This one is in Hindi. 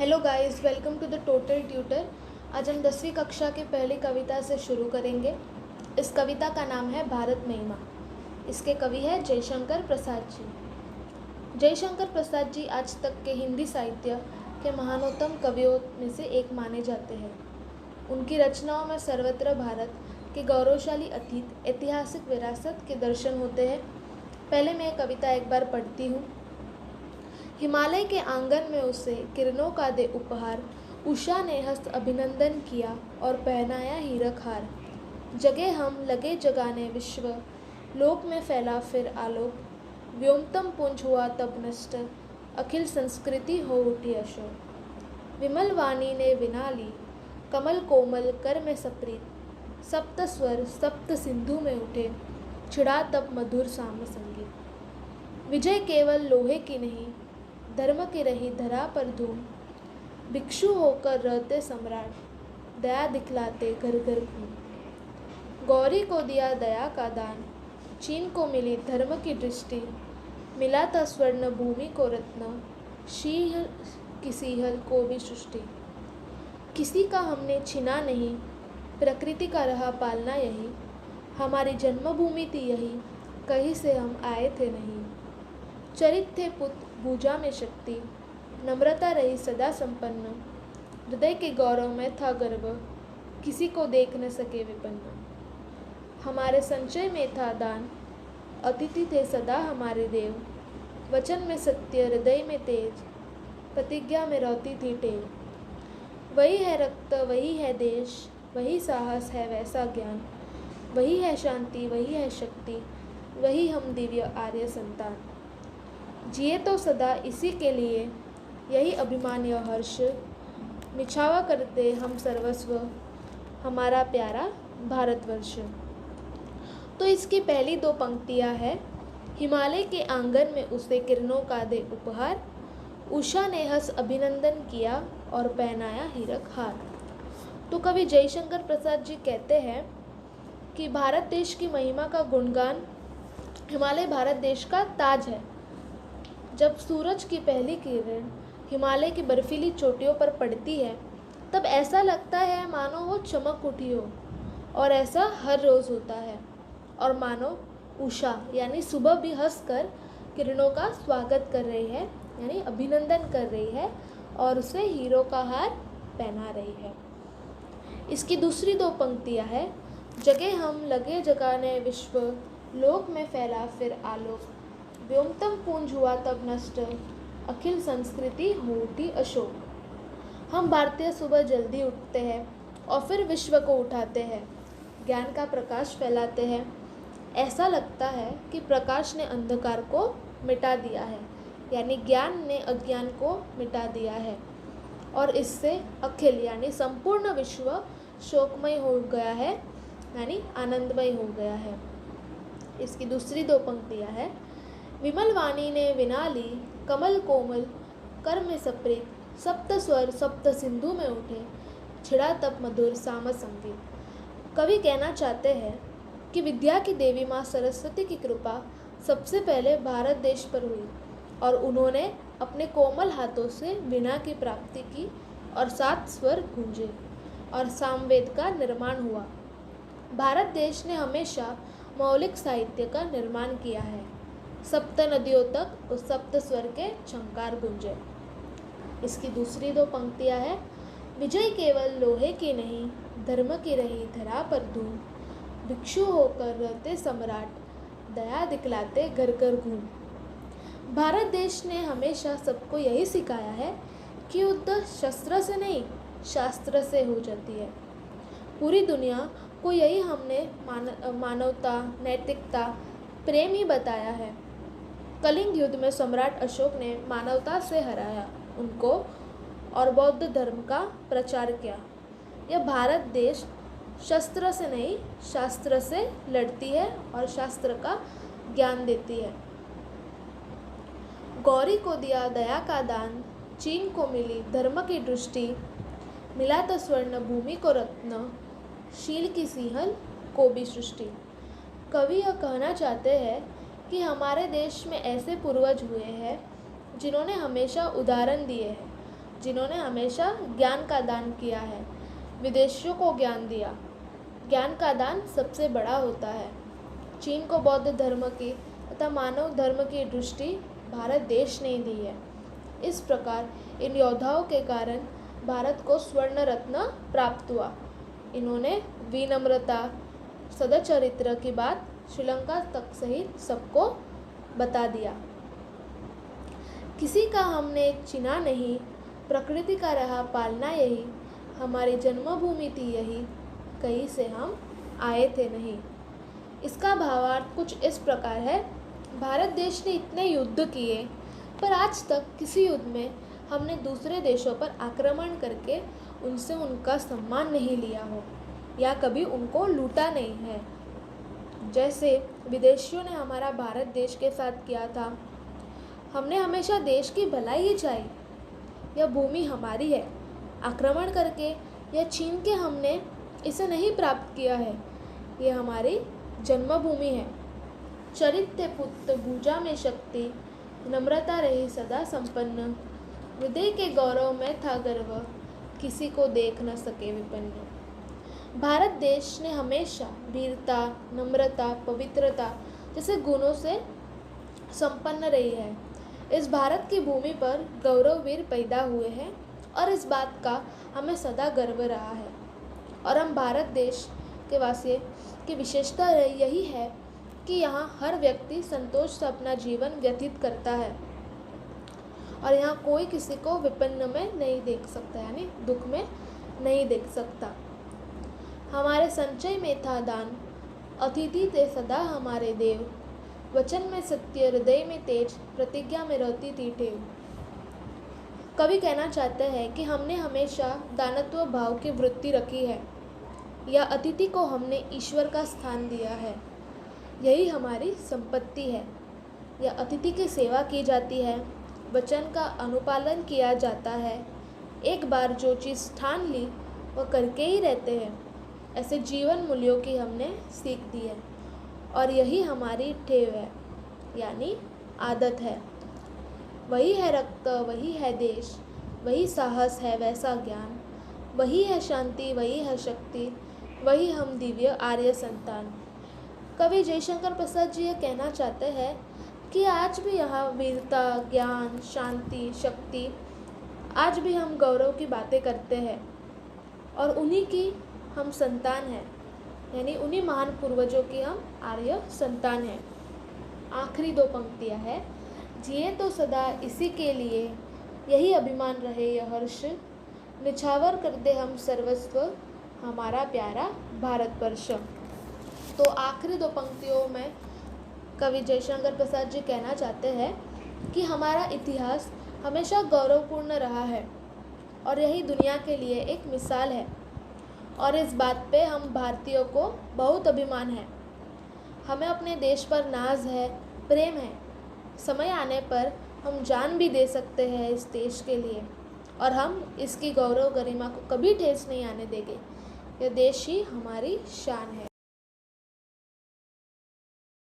Hello guys, welcome to the total tutor. आज हम 10वीं कक्षा की पहली कविता से शुरू करेंगे। इस कविता का नाम है भारत महिमा। इसके कवि है जयशंकर प्रसाद जी। जयशंकर प्रसाद जी आज तक के हिंदी साहित्य के महानतम कवियों में से एक माने जाते हैं। उनकी रचनाओं में सर्वत्र भारत के गौरवशाली अतीत, ऐतिहासिक विरासत के दर्शन होते हैं। पहले मैं कविता एक बार पढ़ती हूँ। हिमालय के आंगन में उसे किरणों का दे उपहार, उषा ने हस्त अभिनंदन किया और पहनाया हीरक हार। जगे हम लगे जगाने विश्व, लोक में फैला फिर आलोक। व्योमतम पुंज हुआ तब नष्ट, अखिल संस्कृति हो उठी अशोक। विमल वाणी ने विना ली, कमल कोमल कर में सप्रीत। सप्त स्वर सप्त सिंधु में उठे, छिड़ा तब मधुर साम संगीत। विजय केवल लोहे की नहीं, धर्म की रही धरा पर धूम। भिक्षु होकर रहते सम्राट, दया दिखलाते घर घर घूम। गौरी को दिया दया का दान, चीन को मिली धर्म की दृष्टि। मिला था स्वर्ण भूमि को रत्न, शील किसी हल को भी सृष्टि। किसी का हमने छीना नहीं, प्रकृति का रहा पालना यही। हमारी जन्मभूमि थी यही, कहीं से हम आए थे नहीं। चरित थे पुत्र भुजा में शक्ति, नम्रता रही सदा संपन्न। हृदय के गौरव में था गर्व, किसी को देख न सके विपन्न। हमारे संचय में था दान, अतिथि थे सदा हमारे देव। वचन में सत्य हृदय में तेज, प्रतिज्ञा में रहती थी टेव। वही है रक्त वही है देश, वही साहस है वैसा ज्ञान। वही है शांति वही है शक्ति, वही हम दिव्य आर्य संतान। जिए तो सदा इसी के लिए, यही अभिमान या हर्ष। निछावा करते हम सर्वस्व, हमारा प्यारा भारतवर्ष। तो इसकी पहली दो पंक्तियां हैं। हिमालय के आंगन में उसे किरणों का दे उपहार, उषा ने हंस अभिनंदन किया और पहनाया हीरक हार। तो कवि जयशंकर प्रसाद जी कहते हैं कि भारत देश की महिमा का गुणगान, हिमालय भारत देश का ताज है। जब सूरज की पहली किरण हिमालय की बर्फीली चोटियों पर पड़ती है, तब ऐसा लगता है मानो वो चमक उठी हो। और ऐसा हर रोज़ होता है। और मानो उषा यानी सुबह भी हंसकर किरणों का स्वागत कर रही है, यानी अभिनंदन कर रही है और उसे हीरों का हार पहना रही है। इसकी दूसरी दो पंक्तियां हैं। जगे हम लगे जगाने विश्व, लोक में फैला फिर आलोक। व्योमतम पुंज हुआ तब नष्ट, अखिल संस्कृति हो उठी अशोक। हम भारतीय सुबह जल्दी उठते हैं और फिर विश्व को उठाते हैं, ज्ञान का प्रकाश फैलाते हैं। ऐसा लगता है कि प्रकाश ने अंधकार को मिटा दिया है, यानी ज्ञान ने अज्ञान को मिटा दिया है। और इससे अखिल यानी संपूर्ण विश्व शोकमय हो गया है, यानी आनंदमय हो गया है। इसकी दूसरी दो पंक्तियां हैं। विमल वाणी ने विना ली, कमल कोमल कर में सप्रीत। सप्त स्वर सप्त सिंधु में उठे, छिड़ा तब मधुर साम संगीत। कवि कहना चाहते हैं कि विद्या की देवी माँ सरस्वती की कृपा सबसे पहले भारत देश पर हुई और उन्होंने अपने कोमल हाथों से वीणा की प्राप्ति की और 7 स्वर गूंजे और सामवेद का निर्माण हुआ। भारत देश ने हमेशा मौलिक साहित्य का निर्माण किया है। सप्त नदियों तक उस सप्त स्वर के झंकार गूंजे। इसकी दूसरी दो पंक्तियां हैं। विजय केवल लोहे की नहीं, धर्म की रही धरा पर धूम। भिक्षु होकर रहते सम्राट, दया दिखलाते घर घर घूम। भारत देश ने हमेशा सबको यही सिखाया है कि युद्ध शस्त्र से नहीं, शास्त्र से हो जाती है। पूरी दुनिया को यही हमने मानवता, नैतिकता, प्रेम ही बताया है। कलिंग युद्ध में सम्राट अशोक ने मानवता से हराया उनको और बौद्ध धर्म का प्रचार किया। यह भारत देश शस्त्र से नहीं, शास्त्र से लड़ती है और शास्त्र का ज्ञान देती है। गौरी को दिया दया का दान, चीन को मिली धर्म की दृष्टि। मिला तो स्वर्ण भूमि को रत्न, शील की सिंहल को भी सृष्टि। कवि यह कहना चाहते हैं कि हमारे देश में ऐसे पूर्वज हुए हैं जिन्होंने हमेशा उदाहरण दिए हैं, जिन्होंने हमेशा ज्ञान का दान किया है, विदेशियों को ज्ञान दिया। ज्ञान का दान सबसे बड़ा होता है। चीन को बौद्ध धर्म की तथा मानव धर्म की दृष्टि भारत देश ने दी है। इस प्रकार इन योद्धाओं के कारण भारत को स्वर्ण रत्न प्राप्त हुआ। इन्होंने विनम्रता, सदाचरित्र की बात श्रीलंका तक सहित सबको बता दिया। किसी का हमने चिना नहीं, प्रकृति का रहा पालना यही, हमारी जन्मभूमि थी यही, कहीं से हम आए थे नहीं। इसका भावार्थ कुछ इस प्रकार है, भारत देश ने इतने युद्ध किए पर आज तक किसी युद्ध में हमने दूसरे देशों पर आक्रमण करके उनसे उनका सम्मान नहीं लिया हो या कभी उनको लूटा नहीं है, जैसे विदेशियों ने हमारा भारत देश के साथ किया था। हमने हमेशा देश की भलाई ही चाही। यह भूमि हमारी है, आक्रमण करके या छीन के हमने इसे नहीं प्राप्त किया है। यह हमारी जन्मभूमि है। चरित्र पुत्र भुजा में शक्ति, नम्रता रही सदा संपन्न, हृदय के गौरव में था गर्व, किसी को देख न सके विपन्न। भारत देश ने हमेशा वीरता, नम्रता, पवित्रता जैसे गुणों से संपन्न रही है। इस भारत की भूमि पर गौरववीर पैदा हुए हैं और इस बात का हमें सदा गर्व रहा है। और हम भारत देश के वासी की विशेषता यही है कि यहाँ हर व्यक्ति संतोष से अपना जीवन व्यतीत करता है और यहाँ कोई किसी को विपन्न में नहीं देख सकता, यानी दुख में नहीं देख सकता। हमारे संचय में था दान, अतिथि थे सदा हमारे देव, वचन में सत्य, हृदय में तेज, प्रतिज्ञा में रहती थी टेव। कवि कहना चाहते हैं कि हमने हमेशा दानत्व भाव की वृत्ति रखी है या अतिथि को हमने ईश्वर का स्थान दिया है। यही हमारी संपत्ति है। या अतिथि की सेवा की जाती है, वचन का अनुपालन किया जाता है। एक बार जो चीज़ ठान ली वह करके ही रहते हैं। ऐसे जीवन मूल्यों की हमने सीख दी है और यही हमारी टेव है, यानी आदत है। वही है रक्त, वही है देश, वही साहस है वैसा ज्ञान, वही है शांति, वही है शक्ति, वही हम दिव्य आर्य संतान। कवि जयशंकर प्रसाद जी ये कहना चाहते हैं कि आज भी यहाँ वीरता, ज्ञान, शांति, शक्ति, आज भी हम गौरव की बातें करते हैं और उन्हीं की हम संतान हैं, यानी उन्हीं महान पूर्वजों की हम आर्य संतान हैं। आखिरी दो पंक्तियाँ हैं, जिए तो सदा इसी के लिए, यही अभिमान रहे यह हर्ष, निछावर कर दे हम सर्वस्व, हमारा प्यारा भारतवर्ष। तो आखिरी दो पंक्तियों में कवि जयशंकर प्रसाद जी कहना चाहते हैं कि हमारा इतिहास हमेशा गौरवपूर्ण रहा है और यही दुनिया के लिए एक मिसाल है और इस बात पे हम भारतीयों को बहुत अभिमान है। हमें अपने देश पर नाज है, प्रेम है। समय आने पर हम जान भी दे सकते हैं इस देश के लिए और हम इसकी गौरव गरिमा को कभी ठेस नहीं आने देंगे। यह देश ही हमारी शान है।